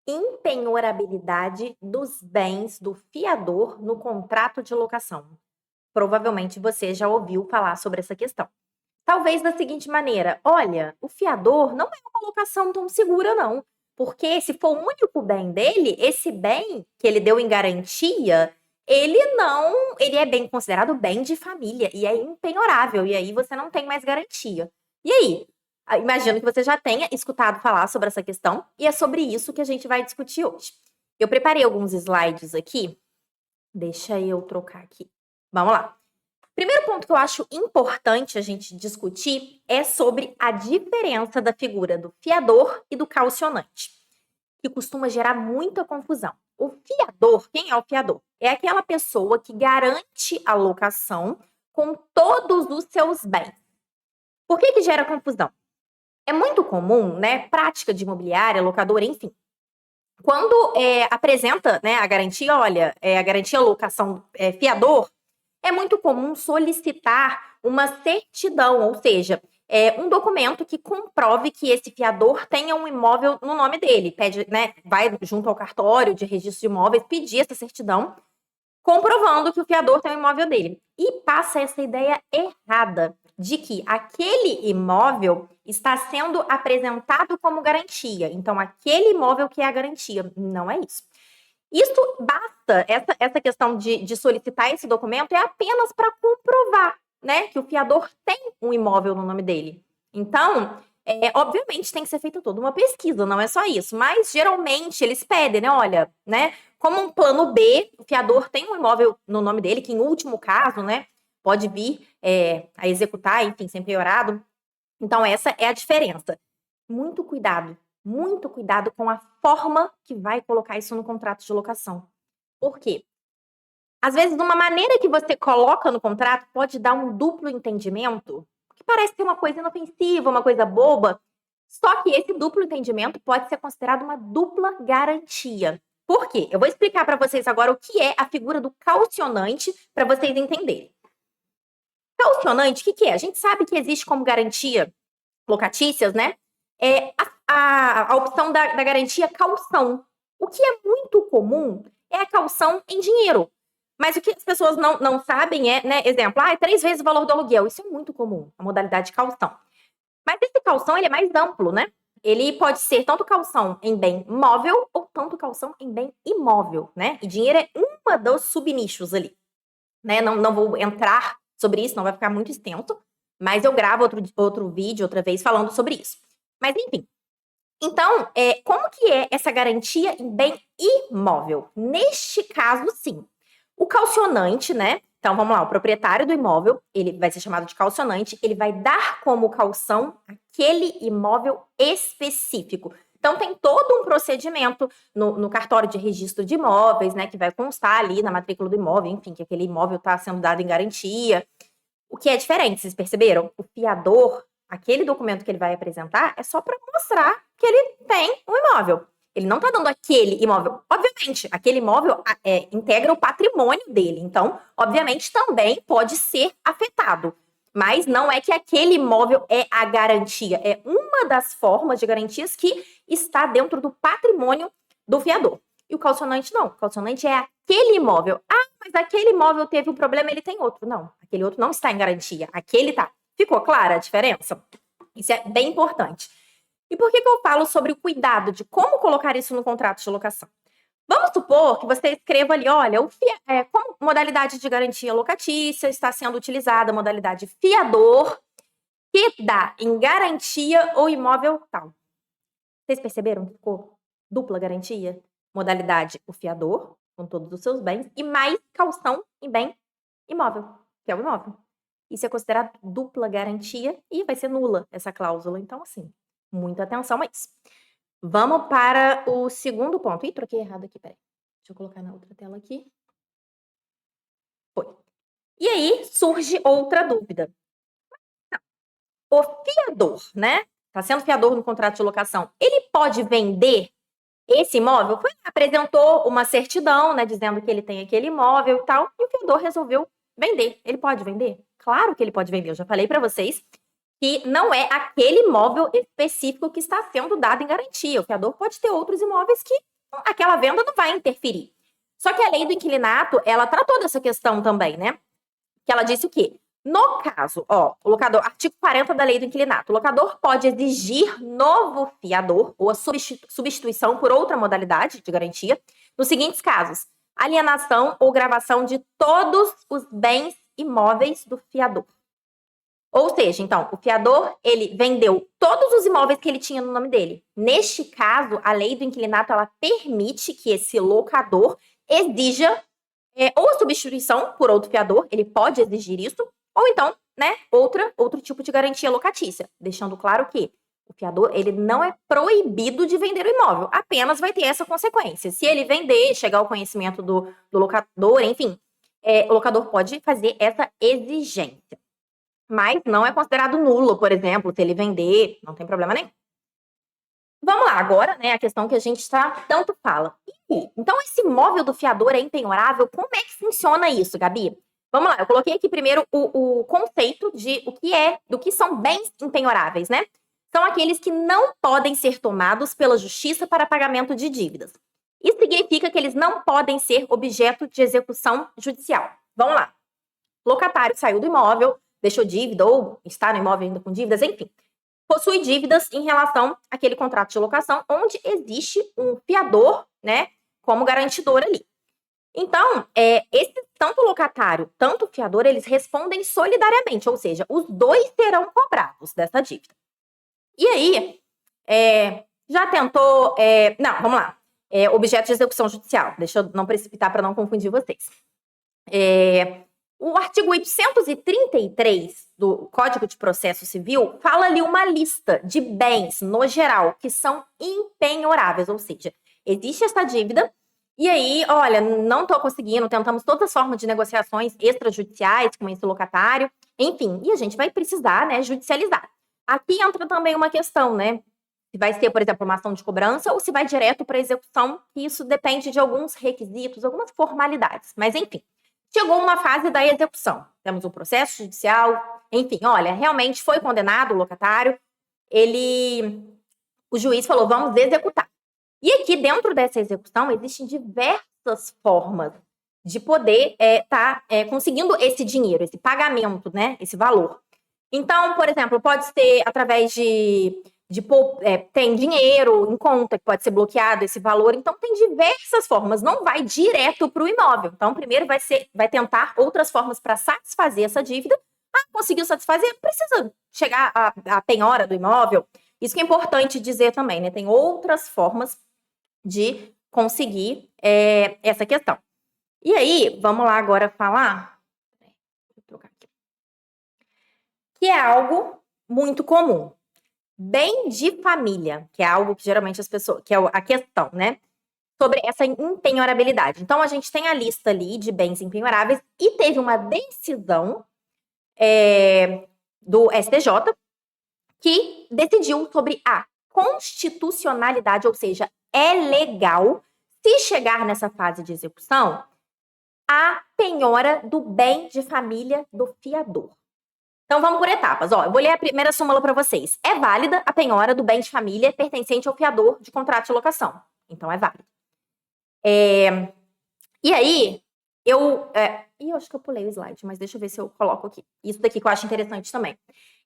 Impenhorabilidade dos bens do fiador no contrato de locação. Provavelmente você já ouviu falar sobre essa questão. Talvez da seguinte maneira: olha, o fiador não é uma locação tão segura, não. Porque se for o único bem dele, esse bem que ele deu em garantia, ele é bem considerado bem de família e é impenhorável. E aí você não tem mais garantia. E aí? Imagino que você já tenha escutado falar sobre essa questão, e é sobre isso que a gente vai discutir hoje. Eu preparei alguns slides aqui. Deixa eu trocar aqui. Vamos lá. Primeiro ponto que eu acho importante a gente discutir é sobre a diferença da figura do fiador e do caucionante, que costuma gerar muita confusão. O fiador, quem é o fiador? É aquela pessoa que garante a locação com todos os seus bens. Por que gera confusão? É muito comum, né, prática de imobiliária, locadora, enfim, quando apresenta, né, a garantia, olha, a garantia locação fiador, é muito comum solicitar uma certidão, ou seja, um documento que comprove que esse fiador tenha um imóvel no nome dele. Pede, né, vai junto ao cartório de registro de imóveis pedir essa certidão, comprovando que o fiador tem o imóvel dele. E passa essa ideia errada de que aquele imóvel está sendo apresentado como garantia. Então, aquele imóvel que é a garantia. Não é isso. Isso basta, essa questão de solicitar esse documento é apenas para comprovar, né, que o fiador tem um imóvel no nome dele. Então, obviamente tem que ser feita toda uma pesquisa, não é só isso, mas geralmente eles pedem, né, olha, né, como um plano B, o fiador tem um imóvel no nome dele, que em último caso, né, pode vir a executar, enfim, sem penhorado. Então, essa é a diferença. Muito cuidado com a forma que vai colocar isso no contrato de locação. Por quê? Às vezes, de uma maneira que você coloca no contrato, pode dar um duplo entendimento, que parece ser uma coisa inofensiva, uma coisa boba, só que esse duplo entendimento pode ser considerado uma dupla garantia. Por quê? Eu vou explicar para vocês agora o que é a figura do caucionante, para vocês entenderem. Caucionante, o que é? A gente sabe que existe como garantia locatícias, né? A opção da garantia caução. O que é muito comum é a caução em dinheiro. Mas o que as pessoas não sabem é, né, exemplo, 3 vezes o valor do aluguel. Isso é muito comum, a modalidade de caução. Mas esse caução, ele é mais amplo, né? Ele pode ser tanto caução em bem móvel ou tanto caução em bem imóvel, né? E dinheiro é uma dos subnichos ali, né? Não vou entrar sobre isso, não vai ficar muito extenso, mas eu gravo outro vídeo, outra vez, falando sobre isso. Mas, enfim. Então, como que é essa garantia em bem imóvel? Neste caso, sim. O caucionante, né? Então, vamos lá, o proprietário do imóvel, ele vai ser chamado de caucionante, ele vai dar como caução aquele imóvel específico. Então, tem todo um procedimento no cartório de registro de imóveis, né? Que vai constar ali na matrícula do imóvel, enfim, que aquele imóvel está sendo dado em garantia. O que é diferente, vocês perceberam? O fiador, aquele documento que ele vai apresentar, é só para mostrar que ele tem um imóvel. Ele não está dando aquele imóvel. Obviamente, aquele imóvel integra o patrimônio dele. Então, obviamente, também pode ser afetado. Mas não é que aquele imóvel é a garantia. É uma das formas de garantias que está dentro do patrimônio do fiador. E o calcionante não. O calcionante é aquele imóvel. Mas aquele imóvel teve um problema, ele tem outro. Não, aquele outro não está em garantia. Aquele tá. Ficou clara a diferença? Isso é bem importante. E por que eu falo sobre o cuidado de como colocar isso no contrato de locação? Vamos supor que você escreva ali, olha, como modalidade de garantia locatícia está sendo utilizada a modalidade fiador que dá em garantia o imóvel tal. Vocês perceberam que ficou dupla garantia? Modalidade o fiador, com todos os seus bens, e mais caução em bem imóvel, que é o imóvel. Isso é considerado dupla garantia e vai ser nula essa cláusula. Então, assim, muita atenção a isso. Vamos para o segundo ponto. Ih, troquei errado aqui, peraí. Deixa eu colocar na outra tela aqui. Foi. E aí surge outra dúvida. O fiador, né? Está sendo fiador no contrato de locação. Ele pode vender esse imóvel? Apresentou uma certidão, né, dizendo que ele tem aquele imóvel e tal, e o fiador resolveu vender. Ele pode vender? Claro que ele pode vender. Eu já falei para vocês que não é aquele imóvel específico que está sendo dado em garantia. O fiador pode ter outros imóveis que aquela venda não vai interferir. Só que a lei do inquilinato, ela tratou dessa questão também, né? Que ela disse o quê? No caso, ó, o locador, artigo 40 da lei do inquilinato, o locador pode exigir novo fiador ou a substituição por outra modalidade de garantia nos seguintes casos: alienação ou gravação de todos os bens imóveis do fiador. Ou seja, então, o fiador, ele vendeu todos os imóveis que ele tinha no nome dele. Neste caso, a lei do inquilinato, ela permite que esse locador exija ou a substituição por outro fiador, ele pode exigir isso, ou então, né, outro tipo de garantia locatícia, deixando claro que o fiador, ele não é proibido de vender o imóvel, apenas vai ter essa consequência. Se ele vender, chegar ao conhecimento do locador, enfim, o locador pode fazer essa exigência. Mas não é considerado nulo, por exemplo, se ele vender, não tem problema nenhum. Vamos lá, agora, né, a questão que a gente tanto fala. Então, esse imóvel do fiador é impenhorável? Como é que funciona isso, Gabi? Vamos lá, eu coloquei aqui primeiro o conceito do que são bens impenhoráveis, né? São aqueles que não podem ser tomados pela justiça para pagamento de dívidas. Isso significa que eles não podem ser objeto de execução judicial. Vamos lá. Locatário saiu do imóvel, deixou dívida ou está no imóvel ainda com dívidas, enfim. Possui dívidas em relação àquele contrato de locação onde existe um fiador, né, como garantidor ali. Então, tanto o locatário, tanto o fiador, eles respondem solidariamente, ou seja, os dois serão cobrados dessa dívida. E aí, já tentou... não, vamos lá. Objeto de execução judicial. Deixa eu não precipitar para não confundir vocês. O artigo 833 do Código de Processo Civil fala ali uma lista de bens, no geral, que são impenhoráveis, ou seja, existe essa dívida, e aí, olha, não estou conseguindo, tentamos todas as formas de negociações extrajudiciais com esse locatário, enfim, e a gente vai precisar, né, judicializar. Aqui entra também uma questão, né, se vai ser, por exemplo, uma ação de cobrança ou se vai direto para execução, que isso depende de alguns requisitos, algumas formalidades, mas enfim. Chegou uma fase da execução. Temos um processo judicial, enfim, olha, realmente foi condenado o locatário, o juiz falou, vamos executar. E aqui, dentro dessa execução, existem diversas formas de poder estar conseguindo esse dinheiro, esse pagamento, né, esse valor. Então, por exemplo, pode ser através tem dinheiro em conta que pode ser bloqueado esse valor, então tem diversas formas, não vai direto para o imóvel. Então, primeiro vai tentar outras formas para satisfazer essa dívida. Conseguiu satisfazer, precisa chegar à penhora do imóvel. Isso que é importante dizer também, né? Tem outras formas de conseguir essa questão. E aí, vamos lá agora falar, vou trocar aqui, que é algo muito comum. Bem de família, que é algo que geralmente as pessoas, que é a questão, né? Sobre essa impenhorabilidade. Então, a gente tem a lista ali de bens impenhoráveis e teve uma decisão do STJ que decidiu sobre a constitucionalidade, ou seja, é legal, se chegar nessa fase de execução, a penhora do bem de família do fiador. Então, vamos por etapas. Ó, eu vou ler a primeira súmula para vocês. É válida a penhora do bem de família pertencente ao fiador de contrato de locação. Então, é válido. E aí, eu acho que eu pulei o slide, mas deixa eu ver se eu coloco aqui. Isso daqui que eu acho interessante também.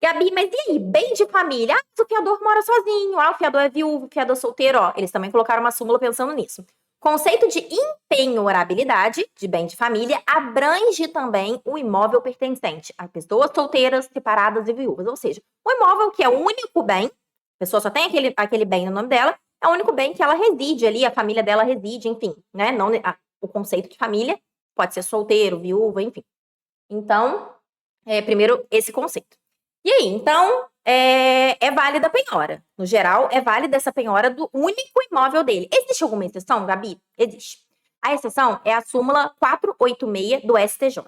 Gabi, mas e aí? Bem de família? O fiador mora sozinho. O fiador é viúvo, o fiador solteiro. Ó, eles também colocaram uma súmula pensando nisso. Conceito de impenhorabilidade de bem de família abrange também o imóvel pertencente a pessoas solteiras, separadas e viúvas. Ou seja, o imóvel que é o único bem, a pessoa só tem aquele bem no nome dela, é o único bem que ela reside ali, a família dela reside, enfim, né? Não, o conceito de família pode ser solteiro, viúva, enfim. Então, primeiro esse conceito. E aí, então, é válida a penhora. No geral, é válida essa penhora do único imóvel dele. Existe alguma exceção, Gabi? Existe. A exceção é a súmula 486 do STJ.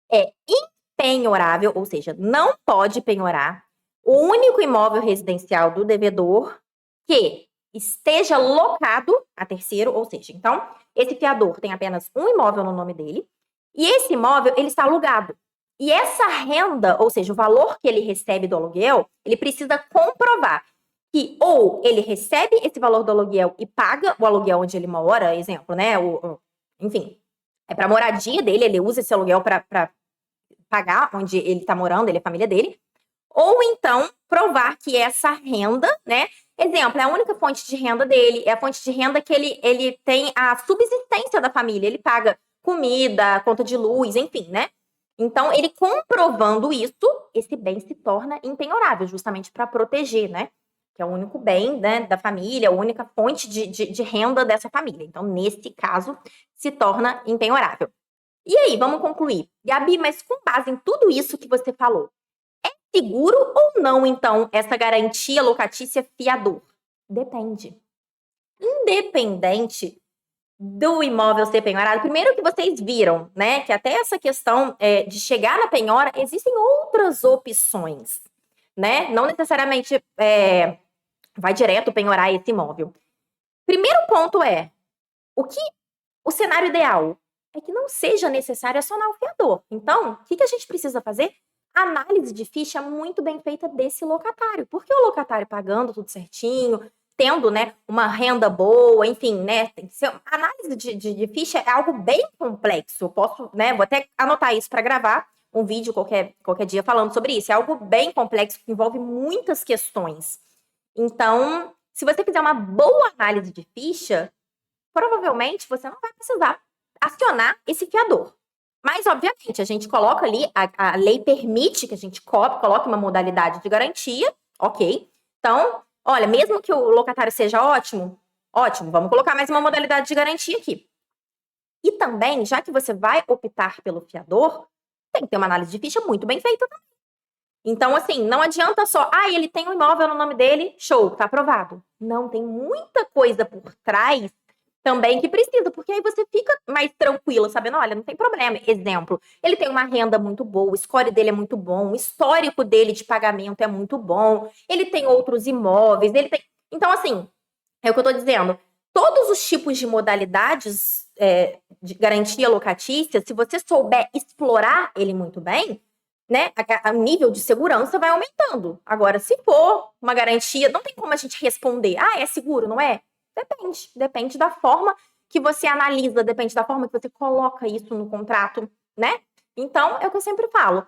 É impenhorável, ou seja, não pode penhorar o único imóvel residencial do devedor que esteja locado a terceiro, ou seja, então, esse fiador tem apenas um imóvel no nome dele e esse imóvel, ele está alugado. E essa renda, ou seja, o valor que ele recebe do aluguel, ele precisa comprovar que ou ele recebe esse valor do aluguel e paga o aluguel onde ele mora, exemplo, né? Enfim, é para moradia dele, ele usa esse aluguel para pagar onde ele está morando, ele é a família dele. Ou então provar que essa renda, né? Exemplo, é a única fonte de renda dele, é a fonte de renda que ele tem a subsistência da família, ele paga comida, conta de luz, enfim, né? Então, ele comprovando isso, esse bem se torna impenhorável, justamente para proteger, né? Que é o único bem, né, da família, a única fonte de renda dessa família. Então, nesse caso, se torna impenhorável. E aí, vamos concluir. Gabi, mas com base em tudo isso que você falou, seguro ou não, então, essa garantia locatícia fiador? Depende. Independente do imóvel ser penhorado, primeiro que vocês viram, né, que até essa questão de chegar na penhora, existem outras opções, né? Não necessariamente vai direto penhorar esse imóvel. Primeiro ponto o cenário ideal é que não seja necessário acionar o fiador. Então, o que a gente precisa fazer? Análise de ficha muito bem feita desse locatário. Porque o locatário pagando tudo certinho, tendo, né, uma renda boa, enfim, né, tem que ser... Análise de ficha é algo bem complexo. Eu posso, né, vou até anotar isso para gravar um vídeo qualquer dia falando sobre isso. É algo bem complexo que envolve muitas questões. Então, se você fizer uma boa análise de ficha, provavelmente você não vai precisar acionar esse fiador. Mas, obviamente, a gente coloca ali, a lei permite que a gente coloque uma modalidade de garantia, ok? Então, olha, mesmo que o locatário seja ótimo, vamos colocar mais uma modalidade de garantia aqui. E também, já que você vai optar pelo fiador, tem que ter uma análise de ficha muito bem feita também. Então, assim, não adianta só, ele tem um imóvel no nome dele, show, tá aprovado. Não, tem muita coisa por trás também que precisa, porque aí você fica mais tranquila, sabendo, olha, não tem problema. Exemplo, ele tem uma renda muito boa, o score dele é muito bom, o histórico dele de pagamento é muito bom, ele tem outros imóveis, ele tem... Então, assim, é o que eu tô dizendo, todos os tipos de modalidades de garantia locatícia, se você souber explorar ele muito bem, né, o nível de segurança vai aumentando. Agora, se for uma garantia, não tem como a gente responder, é seguro, não é? Depende da forma que você analisa, depende da forma que você coloca isso no contrato, né? Então, é o que eu sempre falo.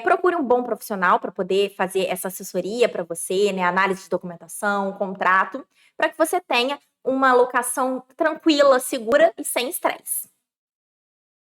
Procure um bom profissional para poder fazer essa assessoria para você, né? Análise de documentação, contrato, para que você tenha uma locação tranquila, segura e sem estresse.